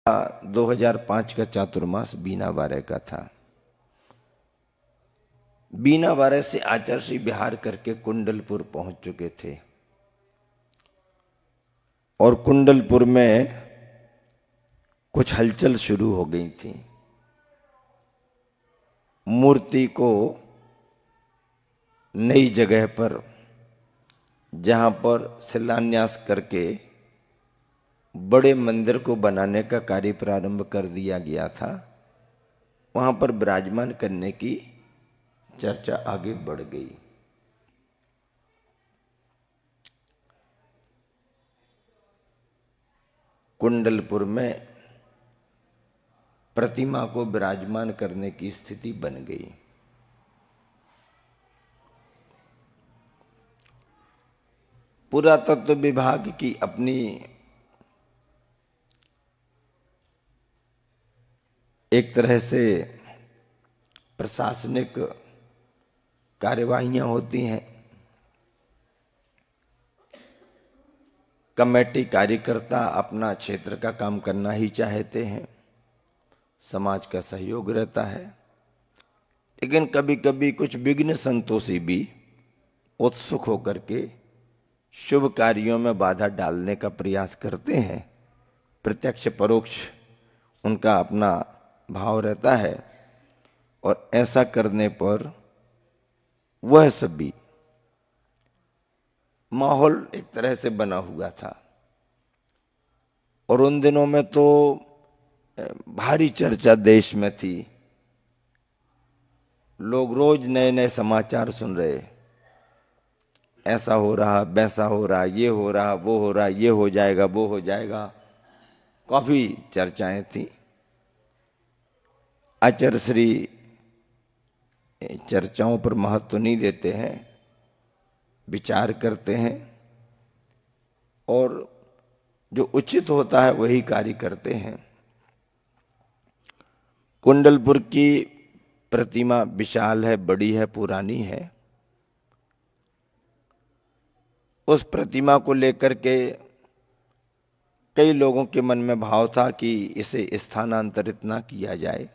2005 का चातुर्मास बीना बारह का था। बीना बारह से आचार्य श्री बिहार करके कुंडलपुर पहुंच चुके थे और कुंडलपुर में कुछ हलचल शुरू हो गई थी। मूर्ति को नई जगह पर, जहां पर शिलान्यास करके बड़े मंदिर को बनाने का कार्य प्रारंभ कर दिया गया था, वहां पर विराजमान करने की चर्चा आगे बढ़ गई। कुंडलपुर में प्रतिमा को विराजमान करने की स्थिति बन गई। पुरातत्व विभाग की अपनी एक तरह से प्रशासनिक कार्यवाहियां होती हैं। कमेटी कार्यकर्ता अपना क्षेत्र का काम करना ही चाहते हैं, समाज का सहयोग रहता है, लेकिन कभी कभी कुछ विघ्न संतोषी भी उत्सुक होकर के शुभ कार्यों में बाधा डालने का प्रयास करते हैं। प्रत्यक्ष परोक्ष उनका अपना भाव रहता है और ऐसा करने पर वह सभी माहौल एक तरह से बना हुआ था। और उन दिनों में तो भारी चर्चा देश में थी, लोग रोज नए नए समाचार सुन रहे, ऐसा हो रहा, वैसा हो रहा, ये हो रहा, वो हो रहा, ये हो जाएगा, वो हो जाएगा, काफी चर्चाएं थी। आचार्य श्री चर्चाओं पर महत्व नहीं देते हैं, विचार करते हैं और जो उचित होता है वही कार्य करते हैं। कुंडलपुर की प्रतिमा विशाल है, बड़ी है, पुरानी है। उस प्रतिमा को लेकर के कई लोगों के मन में भाव था कि इसे स्थानांतरित ना किया जाए।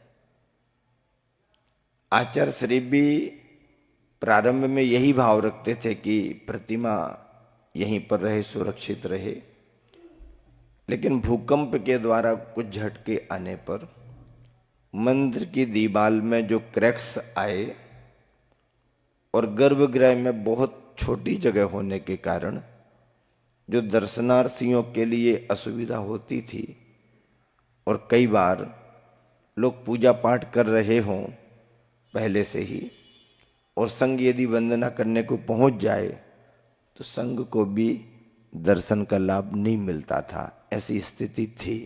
आचार्य श्री भी प्रारंभ में यही भाव रखते थे कि प्रतिमा यहीं पर रहे, सुरक्षित रहे, लेकिन भूकंप के द्वारा कुछ झटके आने पर मंदिर की दीवार में जो क्रैक्स आए और गर्भगृह में बहुत छोटी जगह होने के कारण जो दर्शनार्थियों के लिए असुविधा होती थी और कई बार लोग पूजा पाठ कर रहे हों पहले से ही और संघ यदि वंदना करने को पहुंच जाए तो संघ को भी दर्शन का लाभ नहीं मिलता था, ऐसी स्थिति थी।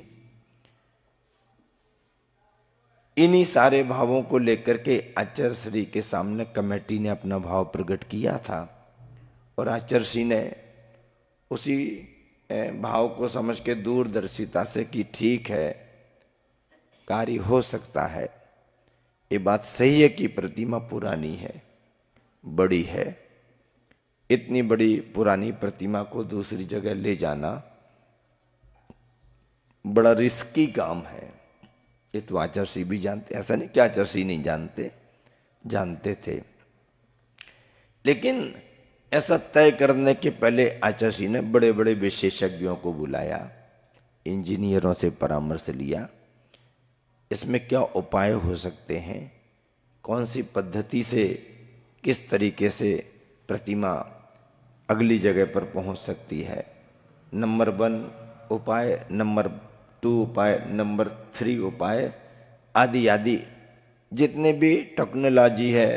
इन्हीं सारे भावों को लेकर के आचार्य श्री के सामने कमेटी ने अपना भाव प्रकट किया था और आचार्य श्री ने उसी भाव को समझ के दूरदर्शिता से कि ठीक है, कार्य हो सकता है। ये बात सही है कि प्रतिमा पुरानी है, बड़ी है। इतनी बड़ी पुरानी प्रतिमा को दूसरी जगह ले जाना बड़ा रिस्की काम है। ये तो आचार्य श्री भी जानते, ऐसा नहीं कि आचार्य श्री नहीं जानते, जानते थे। लेकिन ऐसा तय करने के पहले आचार्य श्री ने बड़े बड़े विशेषज्ञों को बुलाया, इंजीनियरों से परामर्श लिया, इसमें क्या उपाय हो सकते हैं, कौन सी पद्धति से, किस तरीके से प्रतिमा अगली जगह पर पहुंच सकती है। नंबर 1 उपाय, नंबर 2 उपाय, नंबर 3 उपाय, आदि आदि जितने भी टेक्नोलॉजी है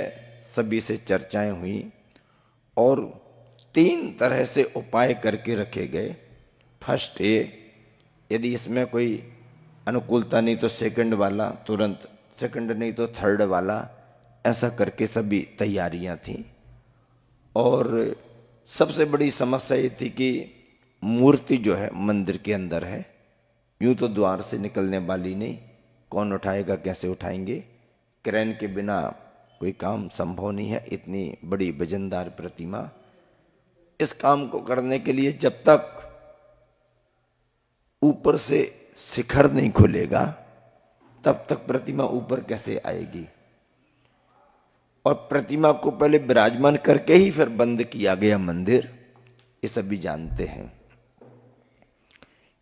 सभी से चर्चाएं हुई और 3 तरह से उपाय करके रखे गए। फर्स्ट ये, यदि इसमें कोई अनुकूलता नहीं तो सेकंड वाला तुरंत, सेकंड नहीं तो थर्ड वाला, ऐसा करके सभी तैयारियां थी। और सबसे बड़ी समस्या ये थी कि मूर्ति जो है मंदिर के अंदर है, यूं तो द्वार से निकलने वाली नहीं, कौन उठाएगा, कैसे उठाएंगे, क्रेन के बिना कोई काम संभव नहीं है, इतनी बड़ी वजनदार प्रतिमा। इस काम को करने के लिए जब तक ऊपर से शिखर नहीं खुलेगा तब तक प्रतिमा ऊपर कैसे आएगी। और प्रतिमा को पहले विराजमान करके ही फिर बंद किया गया मंदिर, ये सभी जानते हैं।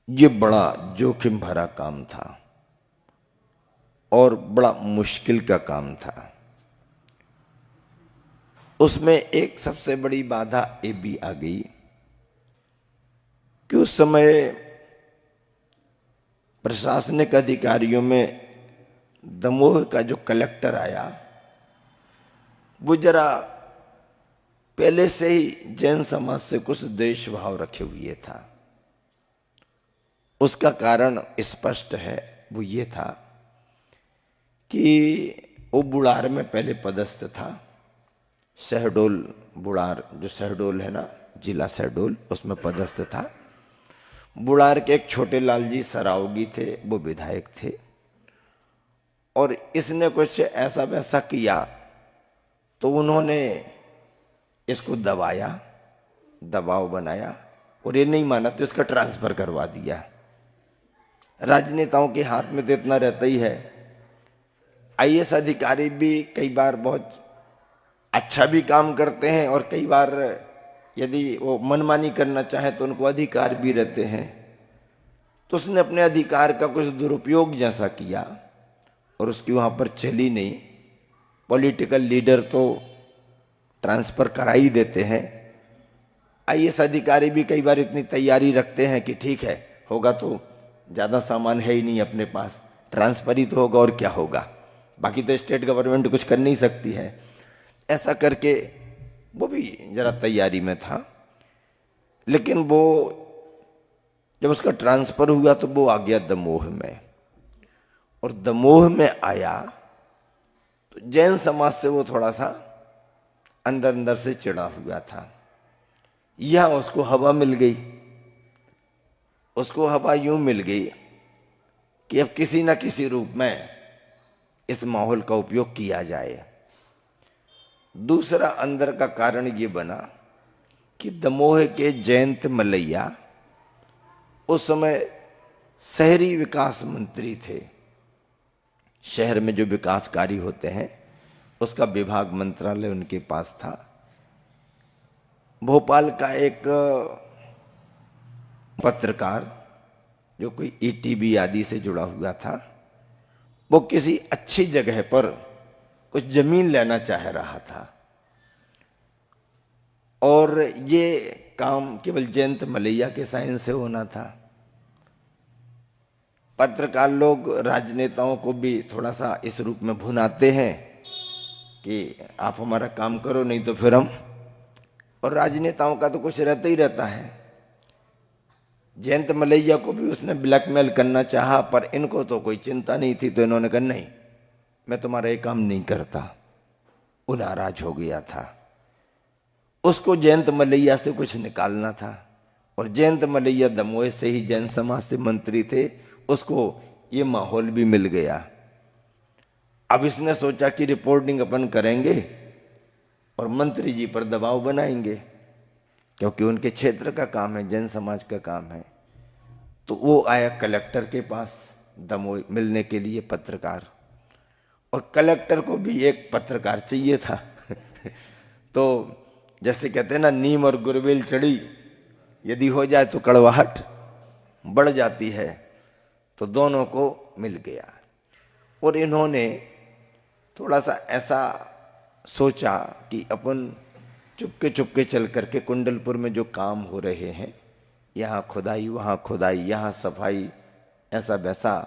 ये बड़ा जोखिम भरा काम था और बड़ा मुश्किल का काम था। उसमें एक सबसे बड़ी बाधा ये भी आ गई कि उस समय प्रशासनिक अधिकारियों में दमोह का जो कलेक्टर आया वो जरा पहले से ही जैन समाज से कुछ द्वेष भाव रखे हुए था। उसका कारण स्पष्ट है, वो ये था कि वो बुढ़ार में पहले पदस्थ था। शहडोल बुढ़ार, जो शहडोल है ना, जिला शहडोल, उसमें पदस्थ था। बुढ़ार के एक छोटे लाल जी सरावगी थे, वो विधायक थे। और इसने कुछ ऐसा वैसा किया तो उन्होंने इसको दबाया, दबाव बनाया और ये नहीं माना तो इसका ट्रांसफर करवा दिया। राजनेताओं के हाथ में तो इतना रहता ही है। आईएएस अधिकारी भी कई बार बहुत अच्छा भी काम करते हैं और कई बार यदि वो मनमानी करना चाहे तो उनको अधिकार भी रहते हैं। तो उसने अपने अधिकार का कुछ दुरुपयोग जैसा किया और उसकी वहां पर चली नहीं। पॉलिटिकल लीडर तो ट्रांसफर करा ही देते हैं। आईएएस अधिकारी भी कई बार इतनी तैयारी रखते हैं कि ठीक है, होगा तो ज्यादा सामान है ही नहीं अपने पास, ट्रांसफर ही तो होगा और क्या होगा, बाकी तो स्टेट गवर्नमेंट कुछ कर नहीं सकती है। ऐसा करके वो भी जरा तैयारी में था। लेकिन वो जब उसका ट्रांसफर हुआ तो वो आ गया दमोह में, और दमोह में आया तो जैन समाज से वो थोड़ा सा अंदर अंदर से चिढ़ा हुआ था। यह उसको हवा मिल गई, उसको हवा यूं मिल गई कि अब किसी ना किसी रूप में इस माहौल का उपयोग किया जाए। दूसरा अंदर का कारण ये बना कि दमोह के जयंत मलैया उस समय शहरी विकास मंत्री थे। शहर में जो विकास कार्य होते हैं उसका विभाग मंत्रालय उनके पास था। भोपाल का एक पत्रकार जो कोई ईटीवी आदि से जुड़ा हुआ था, वो किसी अच्छी जगह पर कुछ जमीन लेना चाह रहा था और ये काम केवल जयंत मलैया के साइन से होना था। पत्रकार लोग राजनेताओं को भी थोड़ा सा इस रूप में भुनाते हैं कि आप हमारा काम करो नहीं तो फिर हम, और राजनेताओं का तो कुछ रहता ही रहता है। जयंत मलैया को भी उसने ब्लैकमेल करना चाहा, पर इनको तो कोई चिंता नहीं थी, तो इन्होंने कहा नहीं, मैं तुम्हारा ये काम नहीं करता। वो नाराज हो गया था। उसको जयंत मलैया से कुछ निकालना था, और जयंत मलैया दमोह से ही जैन समाज से मंत्री थे, उसको ये माहौल भी मिल गया। अब इसने सोचा कि रिपोर्टिंग अपन करेंगे और मंत्री जी पर दबाव बनाएंगे, क्योंकि उनके क्षेत्र का काम है, जैन समाज का काम है। तो वो आया कलेक्टर के पास दमोह मिलने के लिए, पत्रकार, और कलेक्टर को भी एक पत्रकार चाहिए था। तो जैसे कहते हैं ना, नीम और गुरबेल चढ़ी यदि हो जाए तो कड़वाहट बढ़ जाती है, तो दोनों को मिल गया। और इन्होंने थोड़ा सा ऐसा सोचा कि अपन चुपके चुपके चल करके कुंडलपुर में जो काम हो रहे हैं, यहाँ खुदाई वहाँ खुदाई यहाँ सफाई ऐसा वैसा,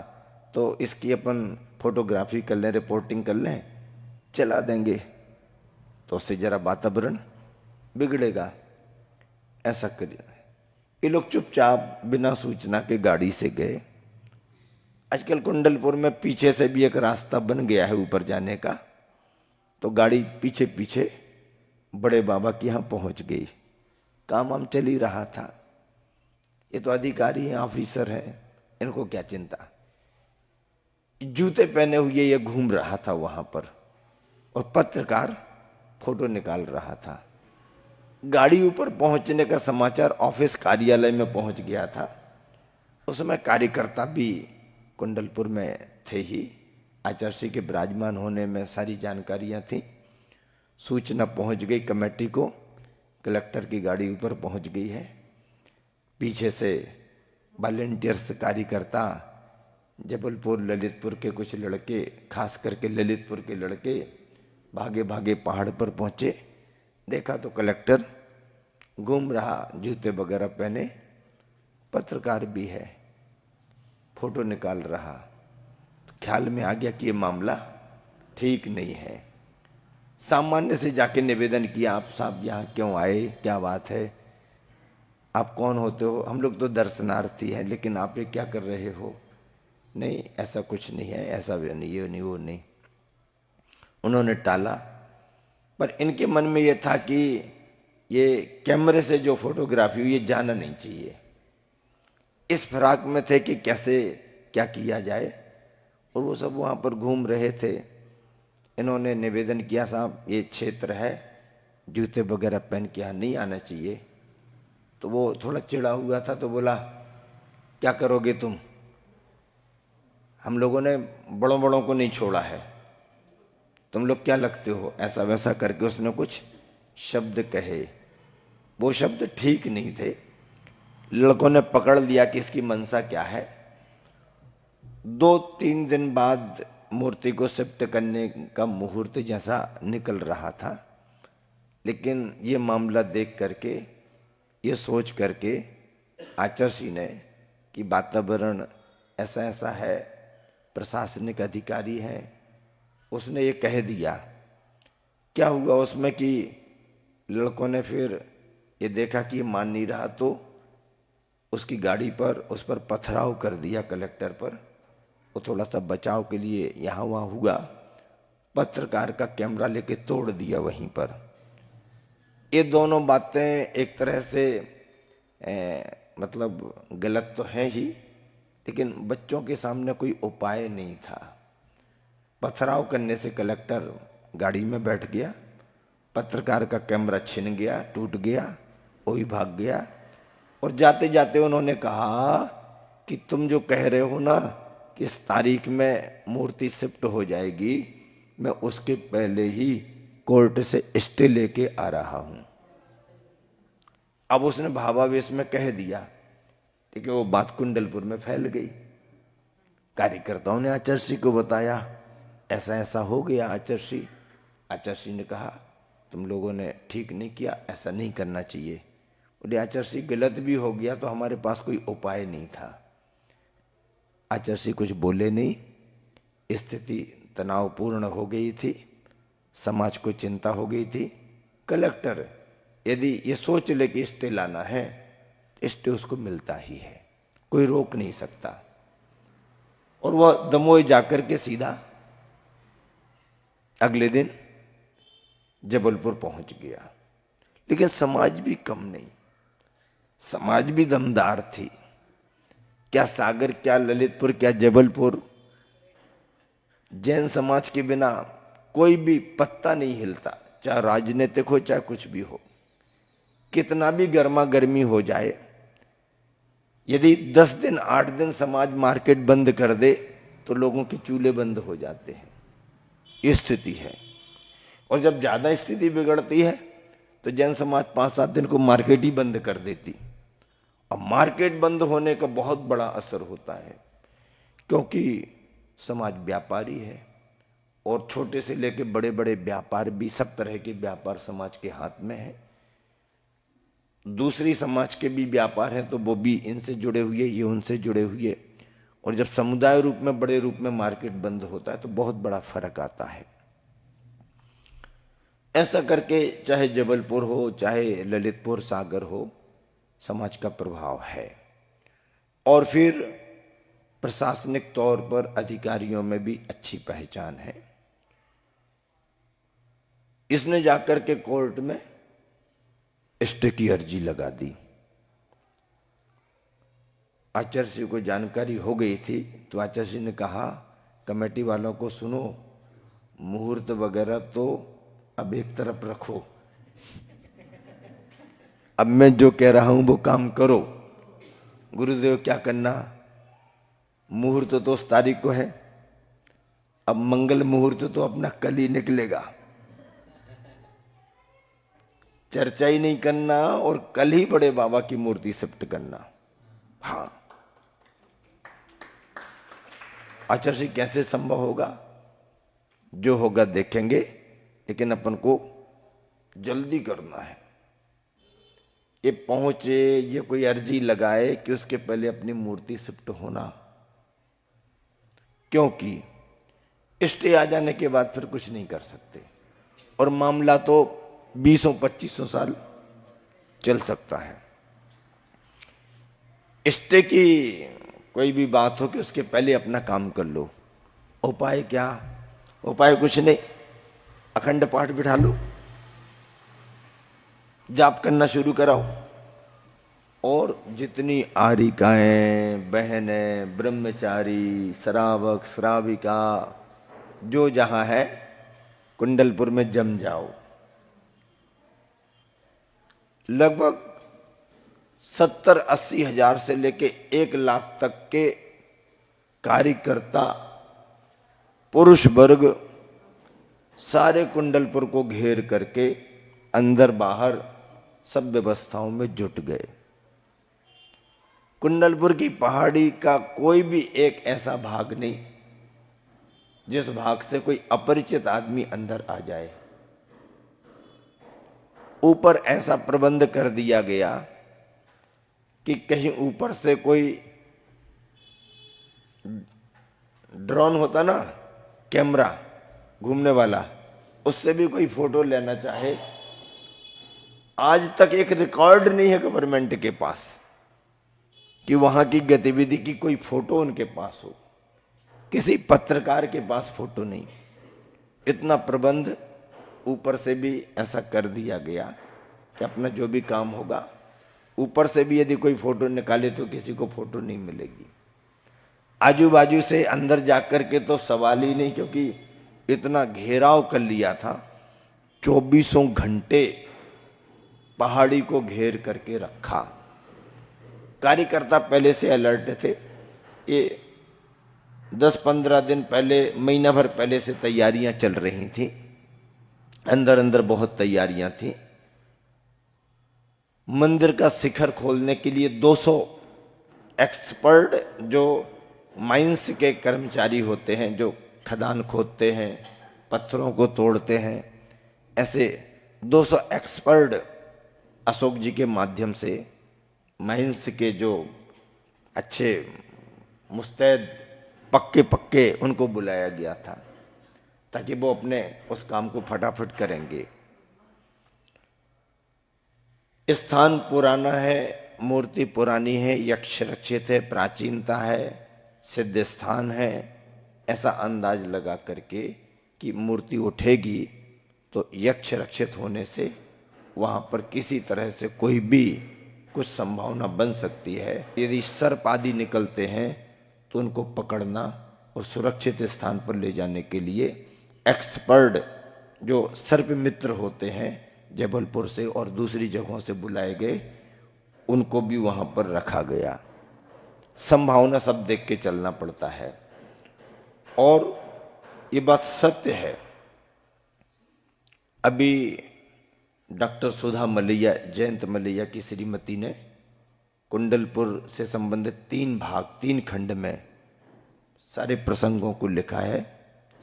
तो इसकी अपन फोटोग्राफी कर लें, रिपोर्टिंग कर लें, चला देंगे, तो उससे जरा वातावरण बिगड़ेगा। ऐसा करिए। ये लोग चुपचाप बिना सूचना के गाड़ी से गए। आजकल कुंडलपुर में पीछे से भी एक रास्ता बन गया है ऊपर जाने का, तो गाड़ी पीछे पीछे बड़े बाबा के यहाँ पहुंच गई। काम हम चल ही रहा था। ये तो अधिकारी हैं, ऑफिसर हैं, इनको क्या चिंता। जूते पहने हुए ये घूम रहा था वहां पर, और पत्रकार फोटो निकाल रहा था। गाड़ी ऊपर पहुंचने का समाचार ऑफिस कार्यालय में पहुंच गया था। उस समय कार्यकर्ता भी कुंडलपुर में थे ही। आचार्य के विराजमान होने में सारी जानकारियां थी। सूचना पहुंच गई कमेटी को, कलेक्टर की गाड़ी ऊपर पहुंच गई है। पीछे से वॉलेंटियर्स कार्यकर्ता, जबलपुर ललितपुर के कुछ लड़के, खास करके ललितपुर के लड़के भागे भागे पहाड़ पर पहुंचे। देखा तो कलेक्टर घूम रहा, जूते वगैरह पहने, पत्रकार भी है, फोटो निकाल रहा। तो ख्याल में आ गया कि ये मामला ठीक नहीं है। सामान्य से जाके निवेदन किया, आप साहब यहाँ क्यों आए, क्या बात है, आप कौन होते हो? हम लोग तो दर्शनार्थी हैं, लेकिन आप ये क्या कर रहे हो? नहीं, ऐसा कुछ नहीं है, ऐसा भी नहीं, ये नहीं, वो नहीं। उन्होंने टाला। पर इनके मन में ये था कि ये कैमरे से जो फोटोग्राफी हुई ये जाना नहीं चाहिए। इस फिराक में थे कि कैसे क्या किया जाए, और वो सब वहाँ पर घूम रहे थे। इन्होंने निवेदन किया, साहब ये क्षेत्र है, जूते वगैरह पहन के यहाँ नहीं आना चाहिए। तो वो थोड़ा चिढ़ा हुआ था, तो बोला क्या करोगे तुम? हम लोगों ने बड़ों बड़ों को नहीं छोड़ा है, तुम लोग क्या लगते हो? ऐसा वैसा करके उसने कुछ शब्द कहे। वो शब्द ठीक नहीं थे। लड़कों ने पकड़ लिया कि इसकी मंशा क्या है। 2-3 दिन बाद मूर्ति को शिफ्ट करने का मुहूर्त जैसा निकल रहा था, लेकिन ये मामला देख करके, ये सोच करके आचार्य ने कि वातावरण ऐसा ऐसा है, प्रशासनिक अधिकारी है, उसने ये कह दिया। क्या हुआ उसमें कि लड़कों ने फिर ये देखा कि ये मान नहीं रहा, तो उसकी गाड़ी पर, उस पर पथराव कर दिया कलेक्टर पर। वो थोड़ा सा बचाव के लिए यहाँ वहाँ हुआ, पत्रकार का कैमरा लेके तोड़ दिया वहीं पर। ये दोनों बातें एक तरह से मतलब गलत तो है ही, लेकिन बच्चों के सामने कोई उपाय नहीं था। पथराव करने से कलेक्टर गाड़ी में बैठ गया, पत्रकार का कैमरा छिन गया, टूट गया, वही भाग गया। और जाते जाते उन्होंने कहा कि तुम जो कह रहे हो ना कि इस तारीख में मूर्ति शिफ्ट हो जाएगी, मैं उसके पहले ही कोर्ट से स्टे लेके आ रहा हूं। अब उसने भावावेश में कह दिया, क्योंकि वो बात कुंडलपुर में फैल गई। कार्यकर्ताओं ने आचार्य को बताया, ऐसा ऐसा हो गया आचार्य। आचार्य ने कहा तुम लोगों ने ठीक नहीं किया, ऐसा नहीं करना चाहिए। बोले आचार्य गलत भी हो गया तो हमारे पास कोई उपाय नहीं था। आचार्य कुछ बोले नहीं। स्थिति तनावपूर्ण हो गई थी, समाज को चिंता हो गई थी। कलेक्टर यदि ये सोच ले कि स्टे लाना है, स्टे उसको मिलता ही है, कोई रोक नहीं सकता। और वह दमोह जाकर के सीधा अगले दिन जबलपुर पहुंच गया। लेकिन समाज भी कम नहीं, समाज भी दमदार थी। क्या सागर, क्या ललितपुर, क्या जबलपुर, जैन समाज के बिना कोई भी पत्ता नहीं हिलता, चाहे राजनीतिक हो चाहे कुछ भी हो। कितना भी गर्मा गर्मी हो जाए, यदि 10 दिन 8 दिन समाज मार्केट बंद कर दे तो लोगों के चूल्हे बंद हो जाते हैं। ये स्थिति है। और जब ज्यादा स्थिति बिगड़ती है तो जैन समाज 5-7 दिन को मार्केट ही बंद कर देती। अब मार्केट बंद होने का बहुत बड़ा असर होता है, क्योंकि समाज व्यापारी है और छोटे से लेकर बड़े बड़े व्यापार भी, सब तरह के व्यापार समाज के हाथ में है। दूसरी समाज के भी व्यापार हैं तो वो भी इनसे जुड़े हुए, ये उनसे जुड़े हुए। और जब समुदाय रूप में, बड़े रूप में मार्केट बंद होता है तो बहुत बड़ा फर्क आता है। ऐसा करके चाहे जबलपुर हो चाहे ललितपुर, सागर हो, समाज का प्रभाव है। और फिर प्रशासनिक तौर पर अधिकारियों में भी अच्छी पहचान है। इसने जाकर के कोर्ट में स्टे की अर्जी लगा दी। आचार्य को जानकारी हो गई थी तो आचार्य ने कहा कमेटी वालों को, सुनो, मुहूर्त वगैरह तो अब एक तरफ रखो, अब मैं जो कह रहा हूं वो काम करो। गुरुदेव क्या करना, मुहूर्त तो उस तारीख को है। अब मंगल मुहूर्त तो अपना कल ही निकलेगा, चर्चा ही नहीं करना और कल ही बड़े बाबा की मूर्ति शिफ्ट करना। हाँ, आचार्य जी कैसे संभव होगा? जो होगा देखेंगे, लेकिन अपन को जल्दी करना है। ये पहुंचे, ये कोई अर्जी लगाए कि उसके पहले अपनी मूर्ति शिफ्ट होना, क्योंकि स्टे आ जाने के बाद फिर कुछ नहीं कर सकते और मामला तो 20-25 साल चल सकता है। स्टे की कोई भी बात हो कि उसके पहले अपना काम कर लो। उपाय क्या? उपाय कुछ नहीं, अखंड पाठ बिठा लो, जाप करना शुरू कराओ और जितनी आरिकाएं, बहनें, ब्रह्मचारी, श्रावक, श्राविका जो जहां है कुंडलपुर में जम जाओ। लगभग 70-80 हजार से लेके 1 लाख तक के कार्यकर्ता पुरुष वर्ग सारे कुंडलपुर को घेर करके अंदर बाहर सब व्यवस्थाओं में जुट गए। कुंडलपुर की पहाड़ी का कोई भी एक ऐसा भाग नहीं जिस भाग से कोई अपरिचित आदमी अंदर आ जाए। ऊपर ऐसा प्रबंध कर दिया गया कि कहीं ऊपर से कोई ड्रोन होता ना, कैमरा घूमने वाला, उससे भी कोई फोटो लेना चाहे, आज तक एक रिकॉर्ड नहीं है गवर्नमेंट के पास कि वहां की गतिविधि की कोई फोटो उनके पास हो। किसी पत्रकार के पास फोटो नहीं। इतना प्रबंध ऊपर से भी ऐसा कर दिया गया कि अपना जो भी काम होगा, ऊपर से भी यदि कोई फोटो निकाले तो किसी को फोटो नहीं मिलेगी। आजू बाजू से अंदर जाकर के तो सवाल ही नहीं, क्योंकि इतना घेराव कर लिया था। 24 घंटे पहाड़ी को घेर करके रखा। कार्यकर्ता पहले से अलर्ट थे। ये 10-15 दिन पहले, महीना भर पहले से तैयारियां चल रही थी। अंदर अंदर बहुत तैयारियां थी। मंदिर का शिखर खोलने के लिए 200 एक्सपर्ट जो माइंस के कर्मचारी होते हैं, जो खदान खोदते हैं, पत्थरों को तोड़ते हैं, ऐसे 200 एक्सपर्ट अशोक जी के माध्यम से माइंस के जो अच्छे मुस्तैद पक्के उनको बुलाया गया था, ताकि वो अपने उस काम को फटाफट करेंगे। स्थान पुराना है, मूर्ति पुरानी है, यक्ष रक्षित है, प्राचीनता है, सिद्ध स्थान है, ऐसा अंदाज लगा करके कि मूर्ति उठेगी तो यक्ष रक्षित होने से वहां पर किसी तरह से कोई भी कुछ संभावना बन सकती है। यदि सर्प आदि निकलते हैं तो उनको पकड़ना और सुरक्षित स्थान पर ले जाने के लिए एक्सपर्ट जो सर्प मित्र होते हैं जबलपुर से और दूसरी जगहों से बुलाए गए, उनको भी वहां पर रखा गया। संभावना सब देख के चलना पड़ता है और ये बात सत्य है। अभी डॉक्टर सुधा मलैया, जयंत मलैया की श्रीमती ने कुंडलपुर से संबंधित 3 खंड में सारे प्रसंगों को लिखा है,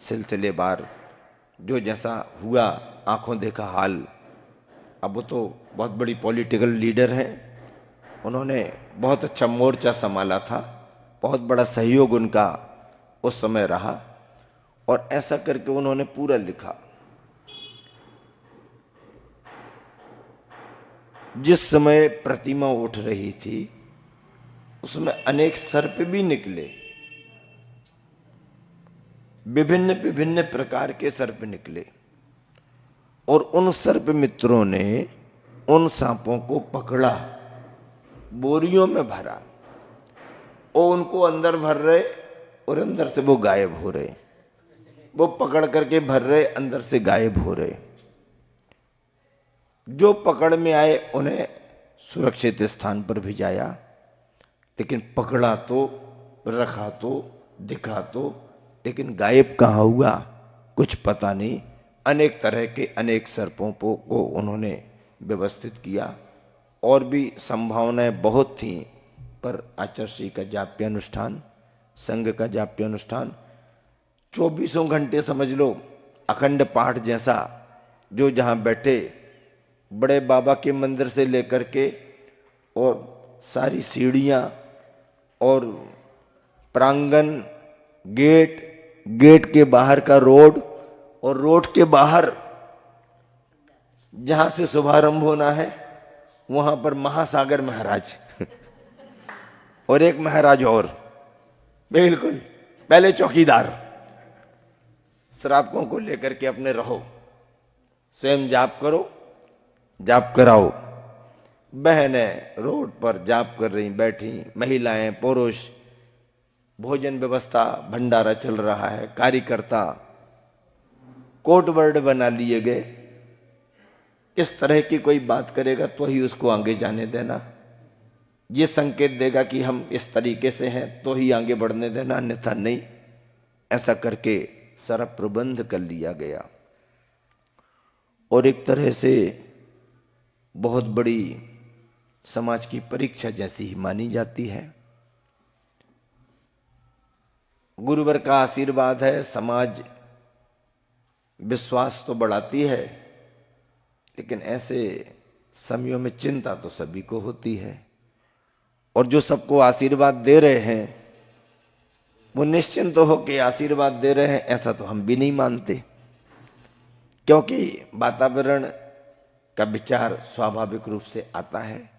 सिलसिलेवार, जो जैसा हुआ आंखों देखा हाल। अब वो तो बहुत बड़ी पॉलिटिकल लीडर हैं, उन्होंने बहुत अच्छा मोर्चा संभाला था, बहुत बड़ा सहयोग उनका उस समय रहा और ऐसा करके उन्होंने पूरा लिखा। जिस समय प्रतिमा उठ रही थी उसमें अनेक सर्प भी निकले, विभिन्न विभिन्न प्रकार के सर्प निकले और उन सर्प मित्रों ने उन सांपों को पकड़ा, बोरियों में भरा और उनको अंदर भर रहे और अंदर से वो गायब हो रहे, वो पकड़ करके भर रहे, अंदर से गायब हो रहे। जो पकड़ में आए उन्हें सुरक्षित स्थान पर भिजाया, लेकिन पकड़ा तो रखा तो, दिखा तो, लेकिन गायब कहाँ हुआ कुछ पता नहीं। अनेक तरह के अनेक सर्पों को उन्होंने व्यवस्थित किया और भी संभावनाएं बहुत थीं, पर आचार्य का जाप्य अनुष्ठान, संघ का जाप्य अनुष्ठान 24 घंटे समझ लो अखंड पाठ जैसा, जो जहाँ बैठे बड़े बाबा के मंदिर से लेकर के और सारी सीढ़ियाँ और प्रांगण, गेट, गेट के बाहर का रोड और रोड के बाहर जहां से शुभारंभ होना है वहां पर महासागर महाराज और एक महाराज और, बिल्कुल पहले चौकीदार, श्रावकों को लेकर के अपने रहो, स्वयं जाप करो, जाप कराओ। बहनें रोड पर जाप कर रही बैठी, महिलाएं, पुरुष, भोजन व्यवस्था, भंडारा चल रहा है, कार्यकर्ता कोड वर्ड बना लिए गए। इस तरह की कोई बात करेगा तो ही उसको आगे जाने देना, ये संकेत देगा कि हम इस तरीके से हैं तो ही आगे बढ़ने देना, अन्यथा नहीं। ऐसा करके सारा प्रबंध कर लिया गया और एक तरह से बहुत बड़ी समाज की परीक्षा जैसी ही मानी जाती है। गुरुवर का आशीर्वाद है, समाज विश्वास तो बढ़ाती है, लेकिन ऐसे समयों में चिंता तो सभी को होती है। और जो सबको आशीर्वाद दे रहे हैं वो निश्चिंत हो के आशीर्वाद दे रहे हैं, ऐसा तो हम भी नहीं मानते, क्योंकि वातावरण का विचार स्वाभाविक रूप से आता है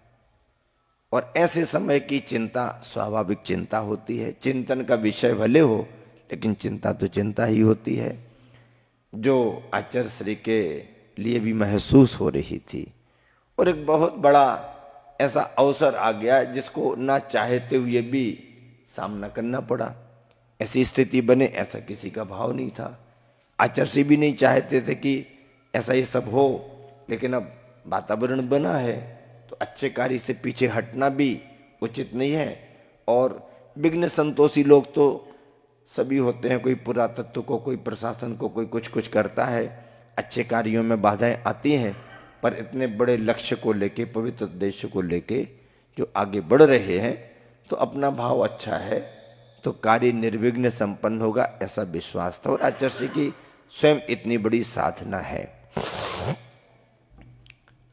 और ऐसे समय की चिंता स्वाभाविक चिंता होती है। चिंतन का विषय भले हो, लेकिन चिंता तो चिंता ही होती है, जो आचार्य श्री के लिए भी महसूस हो रही थी। और एक बहुत बड़ा ऐसा अवसर आ गया जिसको ना चाहते हुए भी सामना करना पड़ा। ऐसी स्थिति बने ऐसा किसी का भाव नहीं था। आचार्य श्री भी नहीं चाहते थे कि ऐसा ये सब हो, लेकिन अब वातावरण बना है तो अच्छे कार्य से पीछे हटना भी उचित नहीं है। और विघ्न संतोषी लोग तो सभी होते हैं, कोई पुरातत्व को, कोई प्रशासन को, कोई कुछ कुछ करता है, अच्छे कार्यों में बाधाएं आती हैं, पर इतने बड़े लक्ष्य को लेके, पवित्र उद्देश्य को लेके जो आगे बढ़ रहे हैं, तो अपना भाव अच्छा है तो कार्य निर्विघ्न संपन्न होगा, ऐसा विश्वास था। और आचार्य की स्वयं इतनी बड़ी साधना है।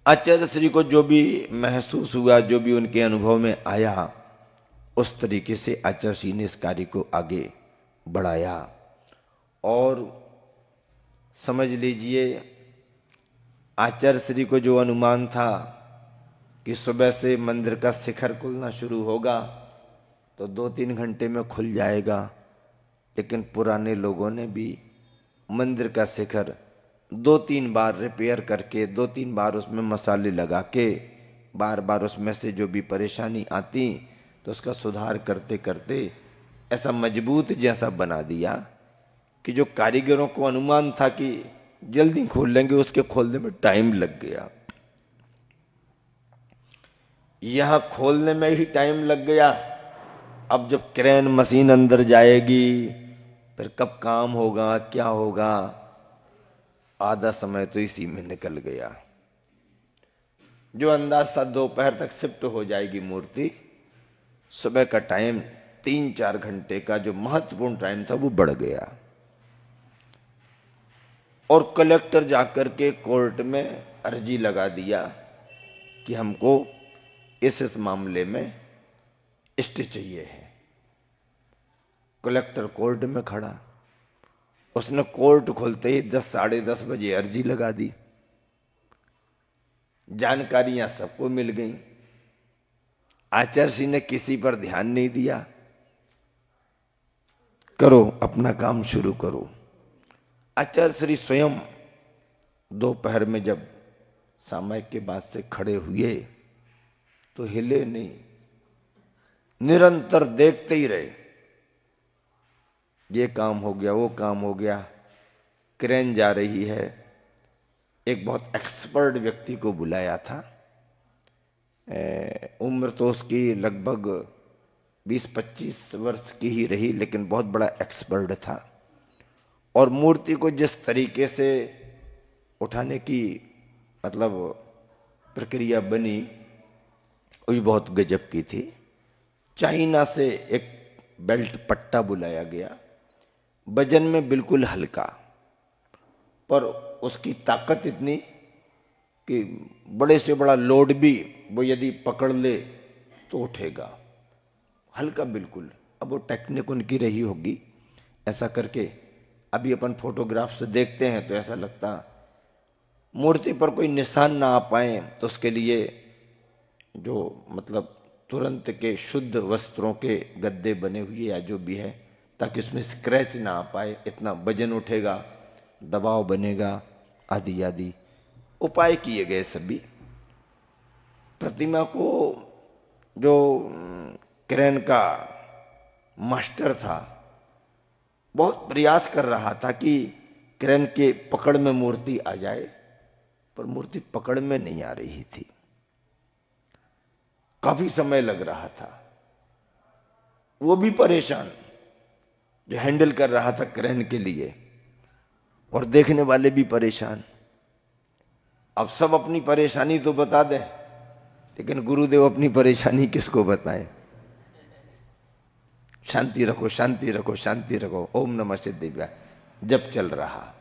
आचार्य श्री को जो भी महसूस हुआ, जो भी उनके अनुभव में आया, उस तरीके से आचार्य श्री ने इस कार्य को आगे बढ़ाया। और समझ लीजिए आचार्य श्री को जो अनुमान था कि सुबह से मंदिर का शिखर खुलना शुरू होगा तो 2-3 घंटे में खुल जाएगा, लेकिन पुराने लोगों ने भी मंदिर का शिखर 2-3 बार रिपेयर करके, 2-3 बार उसमें मसाले लगा के, बार बार उसमें से जो भी परेशानी आती तो उसका सुधार करते करते ऐसा मजबूत जैसा बना दिया कि जो कारीगरों को अनुमान था कि जल्दी खोल लेंगे, उसके खोलने में टाइम लग गया। यहां खोलने में ही टाइम लग गया। अब जब क्रेन मशीन अंदर जाएगी फिर कब काम होगा, क्या होगा, आधा समय तो इसी में निकल गया। जो अंदाज था दोपहर तक शिफ्ट हो जाएगी मूर्ति, सुबह का टाइम 3-4 घंटे का जो महत्वपूर्ण टाइम था वो बढ़ गया। और कलेक्टर जाकर के कोर्ट में अर्जी लगा दिया कि हमको इस मामले में स्टे चाहिए है। कलेक्टर कोर्ट में खड़ा, उसने कोर्ट खोलते ही 10-10:30 बजे अर्जी लगा दी। जानकारियां सबको मिल गई। आचार्य श्री ने किसी पर ध्यान नहीं दिया, करो अपना काम शुरू करो। आचार्य श्री स्वयं दोपहर में जब सामयिक के बाद से खड़े हुए तो हिले नहीं, निरंतर देखते ही रहे। ये काम हो गया, वो काम हो गया, क्रेन जा रही है। एक बहुत एक्सपर्ट व्यक्ति को बुलाया था, उम्र तो उसकी लगभग 20-25 वर्ष की ही रही, लेकिन बहुत बड़ा एक्सपर्ट था। और मूर्ति को जिस तरीके से उठाने की मतलब प्रक्रिया बनी वो भी बहुत गजब की थी। चाइना से एक बेल्ट पट्टा बुलाया गया, वजन में बिल्कुल हल्का, पर उसकी ताकत इतनी कि बड़े से बड़ा लोड भी वो यदि पकड़ ले तो उठेगा, हल्का बिल्कुल। अब वो टेक्निक उनकी रही होगी ऐसा करके। अभी अपन फोटोग्राफ से देखते हैं तो ऐसा लगता मूर्ति पर कोई निशान ना आ पाए तो उसके लिए जो मतलब तुरंत के शुद्ध वस्त्रों के गद्दे बने हुए या जो भी है, ताकि उसमें स्क्रैच ना आ पाए, इतना वजन उठेगा, दबाव बनेगा, आदि आदि उपाय किए गए सभी। प्रतिमा को जो क्रेन का मास्टर था बहुत प्रयास कर रहा था कि क्रेन के पकड़ में मूर्ति आ जाए, पर मूर्ति पकड़ में नहीं आ रही थी, काफी समय लग रहा था। वो भी परेशान जो हैंडल कर रहा था क्रेन के लिए, और देखने वाले भी परेशान। अब सब अपनी परेशानी तो बता दें, लेकिन गुरुदेव अपनी परेशानी किसको बताएं। शांति रखो, शांति रखो, शांति रखो, ओम नमः सिद्धिव्याय जब चल रहा।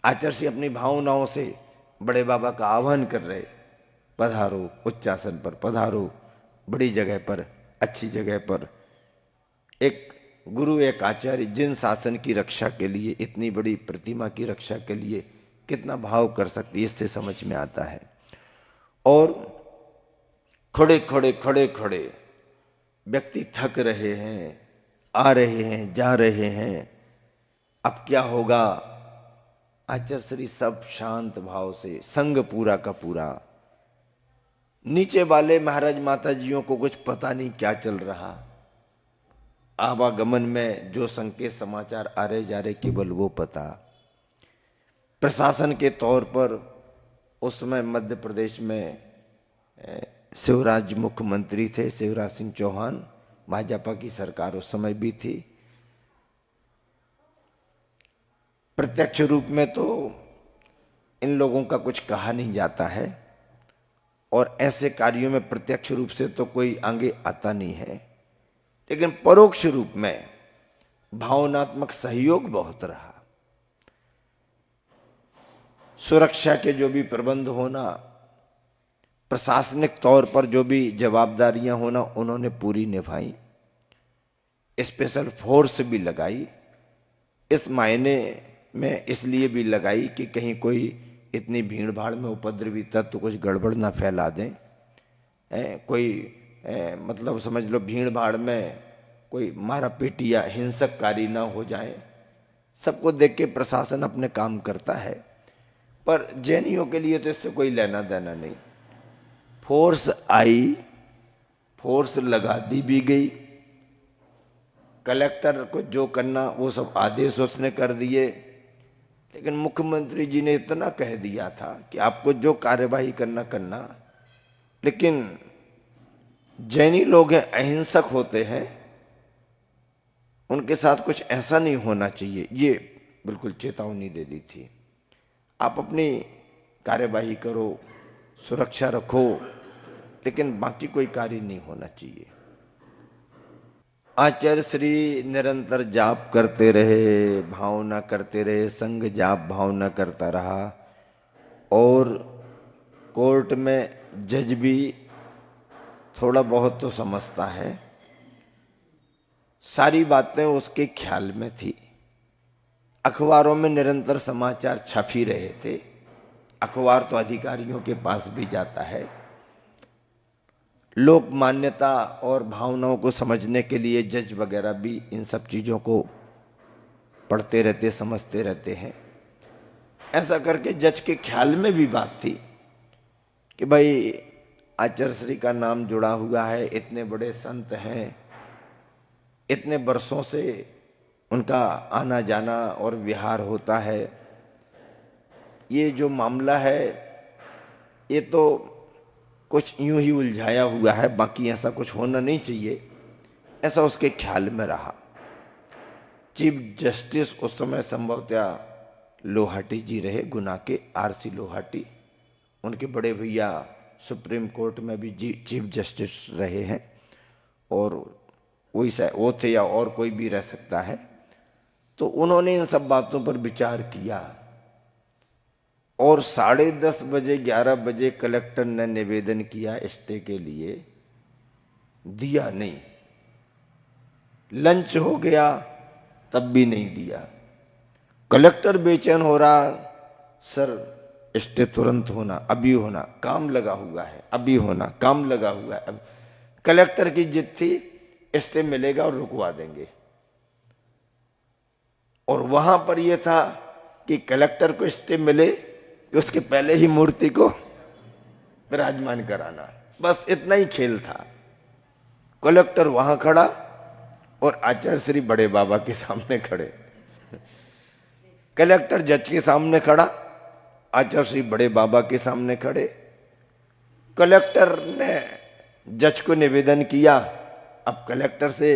आचार्य अपनी भावनाओं से बड़े बाबा का आह्वान कर रहे, पधारो उच्चासन पर, पधारो बड़ी जगह पर, अच्छी जगह पर। एक गुरु, एक आचार्य जिन शासन की रक्षा के लिए, इतनी बड़ी प्रतिमा की रक्षा के लिए कितना भाव कर सकती है, इससे समझ में आता है। और खड़े खड़े खड़े खड़े व्यक्ति थक रहे हैं, आ रहे हैं, जा रहे हैं, अब क्या होगा। आचार्य श्री सब शांत भाव से, संग पूरा का पूरा। नीचे वाले महाराज माता जियों को कुछ पता नहीं क्या चल रहा, आवागमन में जो संकेत समाचार आ रहे जा रहे केवल वो पता। प्रशासन के तौर पर उस समय मध्य प्रदेश में शिवराज मुख्यमंत्री थे, शिवराज सिंह चौहान, भाजपा की सरकार उस समय भी थी। प्रत्यक्ष रूप में तो इन लोगों का कुछ कहा नहीं जाता है, और ऐसे कार्यों में प्रत्यक्ष रूप से तो कोई आगे आता नहीं है, लेकिन परोक्ष रूप में भावनात्मक सहयोग बहुत रहा। सुरक्षा के जो भी प्रबंध होना, प्रशासनिक तौर पर जो भी जवाबदारियां होना, उन्होंने पूरी निभाई। स्पेशल फोर्स भी लगाई, इस मायने में इसलिए भी लगाई कि कहीं कोई इतनी भीड़ भाड़ में उपद्रवी तत्व कुछ गड़बड़ ना फैला दें। कोई मतलब समझ लो भीड़ भाड़ में कोई मारा पीटी या हिंसक कार्य ना हो जाए। सबको देख के प्रशासन अपने काम करता है, पर जैनियों के लिए तो इससे कोई लेना देना नहीं। फोर्स आई, फोर्स लगा दी भी गई, कलेक्टर को जो करना वो सब आदेश उसने कर दिए, लेकिन मुख्यमंत्री जी ने इतना कह दिया था कि आपको जो कार्यवाही करना करना, लेकिन जैनी लोग हैं, अहिंसक होते हैं, उनके साथ कुछ ऐसा नहीं होना चाहिए, ये बिल्कुल चेतावनी दे दी थी। आप अपनी कार्यवाही करो, सुरक्षा रखो, लेकिन बाकी कोई कार्य नहीं होना चाहिए। आचार्य श्री निरंतर जाप करते रहे, भावना करते रहे, संग जाप भावना करता रहा, और कोर्ट में जज भी थोड़ा बहुत तो समझता है, सारी बातें उसके ख्याल में थी। अखबारों में निरंतर समाचार छप ही रहे थे, अखबार तो अधिकारियों के पास भी जाता है। लोक मान्यता और भावनाओं को समझने के लिए जज वगैरह भी इन सब चीजों को पढ़ते रहते, समझते रहते हैं। ऐसा करके जज के ख्याल में भी बात थी कि भाई आचार्य श्री का नाम जुड़ा हुआ है, इतने बड़े संत हैं, इतने वर्षों से उनका आना जाना और विहार होता है, ये जो मामला है ये तो कुछ यूं ही उलझाया हुआ है, बाकी ऐसा कुछ होना नहीं चाहिए। ऐसा उसके ख्याल में रहा। चीफ जस्टिस उस समय संभवतः लोहाटी जी रहे, गुना के आरसी लोहाटी। उनके बड़े भैया सुप्रीम कोर्ट में भी चीफ जस्टिस रहे हैं, और वही वो थे या और कोई भी रह सकता है। तो उन्होंने इन सब बातों पर विचार किया, और 10:30 बजे 11 बजे कलेक्टर ने निवेदन किया स्टे के लिए, दिया नहीं। लंच हो गया तब भी नहीं दिया। कलेक्टर बेचैन हो रहा, सर स्टे तुरंत होना, अभी होना, काम लगा हुआ है, अभी होना, काम लगा हुआ है। अब कलेक्टर की जिद थी स्टे मिलेगा और रुकवा देंगे, और वहां पर यह था कि कलेक्टर को स्टे मिले कि उसके पहले ही मूर्ति को विराजमान कराना, बस इतना ही खेल था। कलेक्टर वहां खड़ा और आचार्य श्री बड़े बाबा के सामने खड़े। कलेक्टर जज के सामने खड़ा, आचार्य श्री बड़े बाबा के सामने खड़े। कलेक्टर ने जज को निवेदन किया। अब कलेक्टर से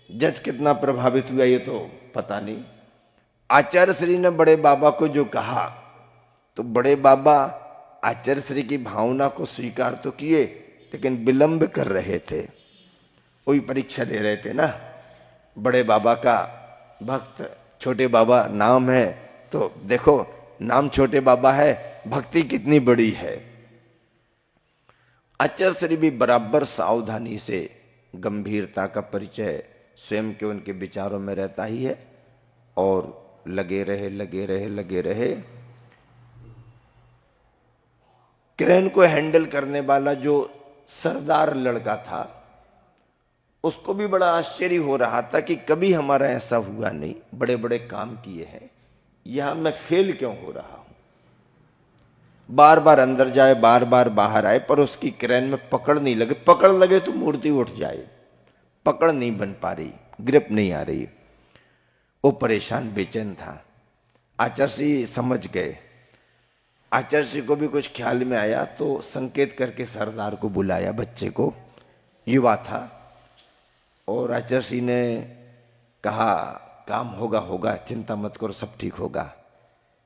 जज कितना प्रभावित हुआ ये तो पता नहीं। आचार्य श्री ने बड़े बाबा को जो कहा, तो बड़े बाबा आचार्य श्री की भावना को स्वीकार तो किए, लेकिन विलंब कर रहे थे। कोई परीक्षा दे रहे थे ना, बड़े बाबा का भक्त, छोटे बाबा नाम है, तो देखो नाम छोटे बाबा है, भक्ति कितनी बड़ी है। आचार्य श्री भी बराबर सावधानी से गंभीरता का परिचय स्वयं के उनके विचारों में रहता ही है, और लगे रहे। क्रेन को हैंडल करने वाला जो सरदार लड़का था, उसको भी बड़ा आश्चर्य हो रहा था कि कभी हमारा ऐसा हुआ नहीं, बड़े बड़े काम किए हैं, यहां मैं फेल क्यों हो रहा हूं। बार बार अंदर जाए, बार बार बाहर आए, पर उसकी क्रेन में पकड़ नहीं लगे। पकड़ लगे तो मूर्ति उठ जाए, पकड़ नहीं बन पा रही, ग्रिप नहीं आ रही। वो परेशान बेचैन था। आचार्य श्री समझ गए। आचार्य श्री को भी कुछ ख्याल में आया, तो संकेत करके सरदार को बुलाया, बच्चे को, युवा था, और आचार्य श्री ने कहा काम होगा, चिंता मत करो, सब ठीक होगा।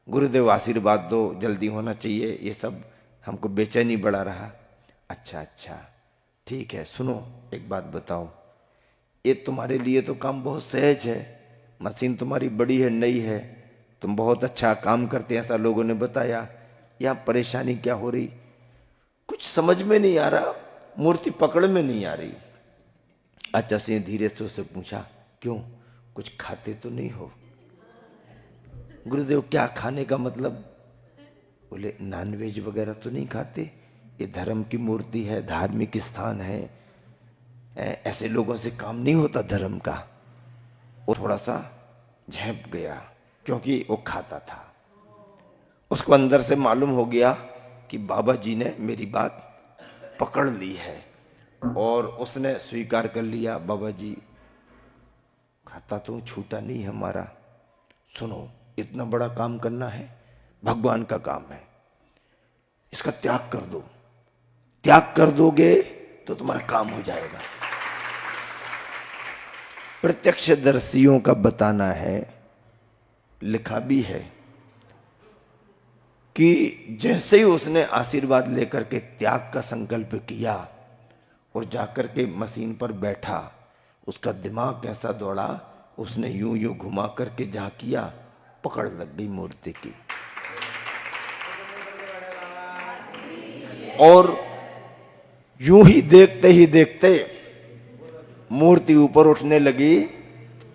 गुरुदेव आशीर्वाद दो, जल्दी होना चाहिए, ये सब हमको बेचैनी बढ़ा रहा। अच्छा ठीक है, सुनो एक बात बताओ, ये तुम्हारे लिए तो काम बहुत सहज है, मशीन तुम्हारी बड़ी है, नई है, तुम बहुत अच्छा काम करते हैं ऐसा लोगों ने बताया। यहाँ परेशानी क्या हो रही, कुछ समझ में नहीं आ रहा, मूर्ति पकड़ में नहीं आ रही। आचार्य सिंह धीरे से उससे पूछा, क्यों, कुछ खाते तो नहीं हो? गुरुदेव क्या खाने का मतलब? बोले नॉनवेज वगैरह तो नहीं खाते, ये धर्म की मूर्ति है, धार्मिक स्थान है, ऐसे लोगों से काम नहीं होता धर्म का। वो थोड़ा सा झेप गया, क्योंकि वो खाता था। उसको अंदर से मालूम हो गया कि बाबा जी ने मेरी बात पकड़ ली है, और उसने स्वीकार कर लिया, बाबा जी खाता तो छूटा नहीं हमारा। सुनो, इतना बड़ा काम करना है, भगवान का काम है, इसका त्याग कर दो, त्याग कर दोगे तो तुम्हारा काम हो जाएगा। प्रत्यक्षदर्शियों का बताना है, लिखा भी है कि जैसे ही उसने आशीर्वाद लेकर के त्याग का संकल्प किया और जाकर के मशीन पर बैठा, उसका दिमाग कैसा दौड़ा, उसने यूं यूं घुमा करके जहां किया, पकड़ लग गई मूर्ति की, और यूं ही देखते मूर्ति ऊपर उठने लगी।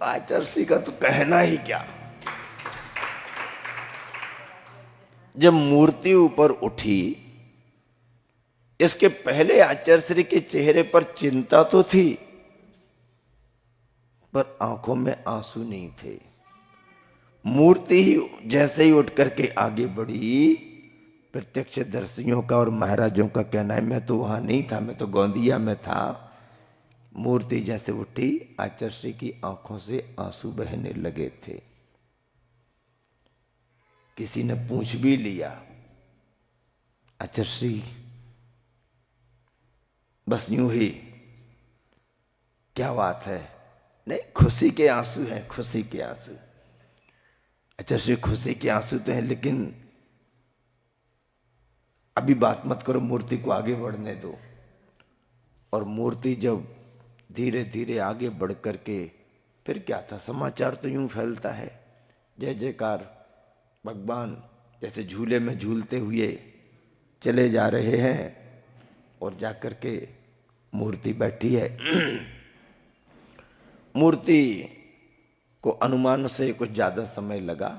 आचार्य श्री का तो कहना ही क्या। जब मूर्ति ऊपर उठी, इसके पहले आचार्य श्री के चेहरे पर चिंता तो थी, पर आंखों में आंसू नहीं थे। मूर्ति ही जैसे ही उठ करके आगे बढ़ी, प्रत्यक्षदर्शियों का और महाराजों का कहना है, मैं तो वहां नहीं था, मैं तो गोंदिया में था। मूर्ति जैसे उठी, आचार्य श्री की आंखों से आंसू बहने लगे थे। किसी ने पूछ भी लिया, आचार्य श्री बस यूं ही क्या बात है, नहीं खुशी के आंसू हैं, खुशी के आंसू। अच्छा श्री खुशी के आंसू तो हैं, लेकिन अभी बात मत करो, मूर्ति को आगे बढ़ने दो। और मूर्ति जब धीरे धीरे आगे बढ़ करके, फिर क्या था, समाचार तो यूं फैलता है, जय जयकार, भगवान जैसे झूले में झूलते हुए चले जा रहे हैं और जाकर के मूर्ति बैठी है। मूर्ति को अनुमान से कुछ ज्यादा समय लगा।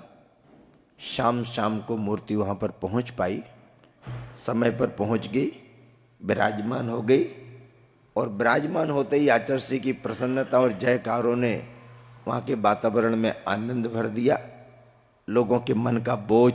शाम शाम को मूर्ति वहां पर पहुंच पाई, समय पर पहुंच गई, विराजमान हो गई। और विराजमान होते ही आचार्य की प्रसन्नता और जयकारों ने वहां के वातावरण में आनंद भर दिया। लोगों के मन का बोझ